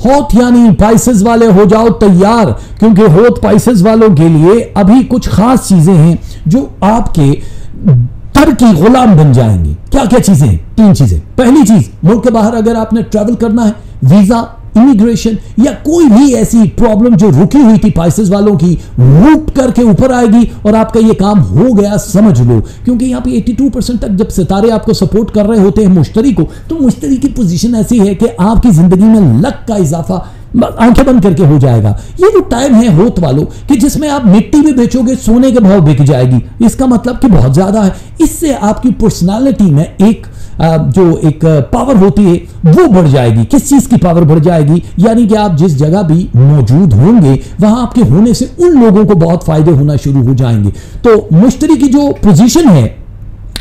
Hot यानी Pisces वाले हो जाओ तैयार, क्योंकि हॉट पाइसेस वालों के लिए अभी कुछ खास चीजें हैं जो आपके डर की गुलाम बन जाएंगी। क्या क्या चीजें हैं? 3 चीजें। पहली चीज, मुल्क के बाहर अगर आपने ट्रैवल करना है, वीजा, इमिग्रेशन या कोई भी ऐसी प्रॉब्लम जो रुकी हुई थी पाइसेस वालों की, रूट करके ऊपर आएगी और आपका ये काम हो गया समझ लो। क्योंकि यहां पे 82% तक जब सितारे आपको सपोर्ट कर रहे होते हैं मुश्तरी को, तो मुश्तरी की पोजीशन ऐसी है कि आपकी जिंदगी में लक का इजाफा आंखें बंद करके हो जाएगा। ये जो टाइम है होत वालों कि जिसमें आप मिट्टी भी बेचोगे सोने के भाव बिक जाएगी, इसका मतलब कि बहुत ज्यादा है। इससे आपकी पर्सनालिटी में एक जो एक पावर होती है वो बढ़ जाएगी। किस चीज की पावर बढ़ जाएगी? यानी कि आप जिस जगह भी मौजूद होंगे वहां आपके होने से उन लोगों को बहुत फायदे होना शुरू हो जाएंगे। तो मुश्तरी की जो पोजीशन है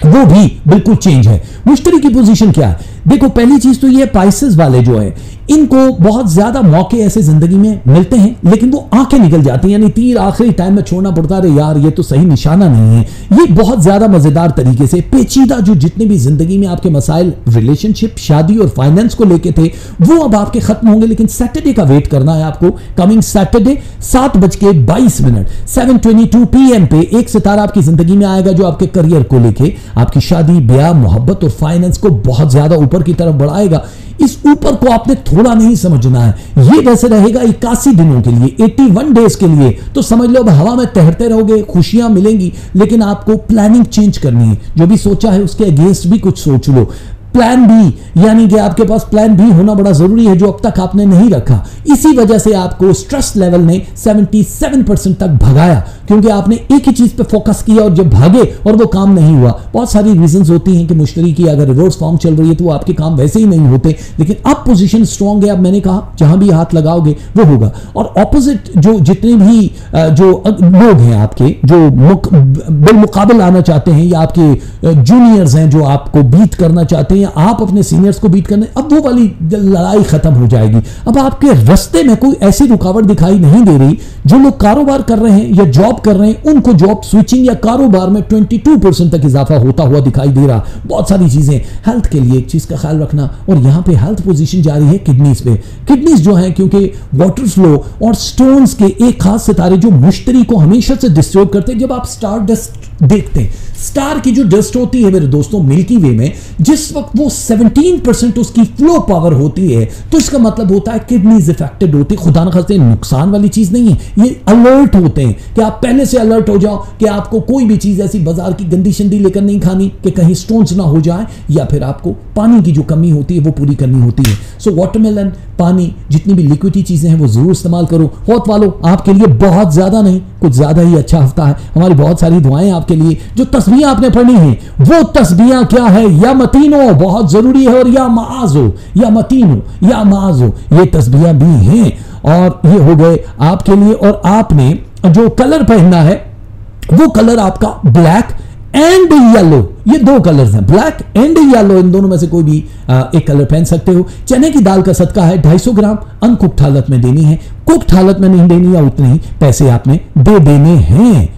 वो भी बिल्कुल चेंज है। मुश्तरी की पोजीशन क्या है? देखो, पहली चीज तो ये पाइसेस वाले जो है इनको बहुत ज्यादा मौके ऐसे जिंदगी में मिलते हैं, लेकिन वो आंखें निकल जाती हैं, यानी तीर आखिरी टाइम में छोड़ना पड़ता है। यार ये तो सही निशाना नहीं है। ये बहुत ज्यादा मजेदार तरीके से पेचीदा जो जितने भी जिंदगी में आपके मसाइल रिलेशनशिप, शादी और फाइनेंस को लेके थे वो अब आपके खत्म होंगे। लेकिन सैटरडे का वेट करना है आपको। कमिंग सैटरडे 7:22 7:22 PM पे एक सितारा आपकी जिंदगी में आएगा जो आपके करियर को लेके, आपकी शादी, ब्याह, मोहब्बत और फाइनेंस को बहुत ज्यादा ऊपर की तरफ बढ़ाएगा। इस ऊपर को आपने थोड़ा नहीं समझना है। ये वैसे रहेगा 81 दिनों के लिए, 81 डेज के लिए। तो समझ लो अब हवा में तैरते रहोगे, खुशियां मिलेंगी, लेकिन आपको प्लानिंग चेंज करनी है। जो भी सोचा है उसके अगेंस्ट भी कुछ सोच लो। प्लान बी, यानी कि आपके पास प्लान बी होना बड़ा जरूरी है जो अब तक आपने नहीं रखा। इसी वजह से आपको स्ट्रेस लेवल ने 77% तक भगाया, क्योंकि आपने एक ही चीज पे फोकस किया और जब भागे और वो काम नहीं हुआ। बहुत सारी रीजंस होती हैं कि मुश्तरी की अगर रिवर्स फॉर्म चल रही है तो वो आपके काम वैसे ही नहीं होते, लेकिन अब पोजीशन स्ट्रांग है। अब मैंने कहा जहां भी हाथ लगाओगे वो होगा। और ऑपोजिट जो जितने भी जो लोग हैं आपके जो बिलमुकाबिल आना चाहते हैं या आपके जूनियर्स हैं जो आपको बीट करना चाहते हैं, आप अपने सीनियर्स को बीट करने, अब वो वाली लड़ाई खत्म हो जाएगी। अब आपके रास्ते में कोई ऐसी रुकावट दिखाई नहीं दे रही। जो लोग कारोबार कर रहे हैं या जॉब कर रहे हैं उनको जॉब स्विचिंग या कारोबार में 22% तक इजाफा होता हुआ दिखाई दे रहा। बहुत सारी चीजें। हेल्थ के लिए एक चीज का ख्याल रखना, और यहां पे हेल्थ पोजीशन जा रही है किडनीज पे। किडनीज जो है, क्योंकि वाटर फ्लो और स्टोन्स के एक खास सितारे जो मुश्तरी को हमेशा से डिस्टर्ब करते हैं। जब आप स्टार डस्ट देखते हैं, स्टार की जो डस्ट होती है मेरे दोस्तों मिल्की वे में, जिस वक्त वो 17% उसकी फ्लो पावर होती है, तो इसका मतलब होता है किडनीज इफेक्टेड होती है। खुदा न खास्ते नुकसान वाली चीज नहीं है, ये अलर्ट होते हैं कि आप पहले से अलर्ट हो जाओ कि आपको कोई भी चीज ऐसी बाजार की गंदी शंदी लेकर नहीं खानी कि कहीं स्टोन्स ना हो जाए, या फिर आपको पानी की जो कमी होती है वो पूरी करनी होती है। सो वाटरमेलन, पानी, जितनी भी लिक्विडी चीजें हैं वो जरूर इस्तेमाल करो। हौत वालों, आपके लिए बहुत ज्यादा नहीं कुछ ज्यादा ही अच्छा हफ्ता है। हमारी बहुत सारी दुआएं आपके लिए। जो तस्बीह आपने पढ़नी है वो तस्बीह क्या है? या मतीनो बहुत जरूरी है, और या माजो, या मतीनो, या माजो, ये तस्बीह भी हैं। और ये हो गए आपके लिए। और आपने जो कलर पहनना है वो कलर आपका ब्लैक एंड येलो, ये 2 कलर्स हैं, ब्लैक एंड येलो। इन दोनों में से कोई भी एक कलर पहन सकते हो। चने की दाल का सदका है 250 ग्राम, अनकुक्ड हालत में देनी है। कुक्ड हालत में नहीं देनी, या उतने ही पैसे आपने दे देने हैं।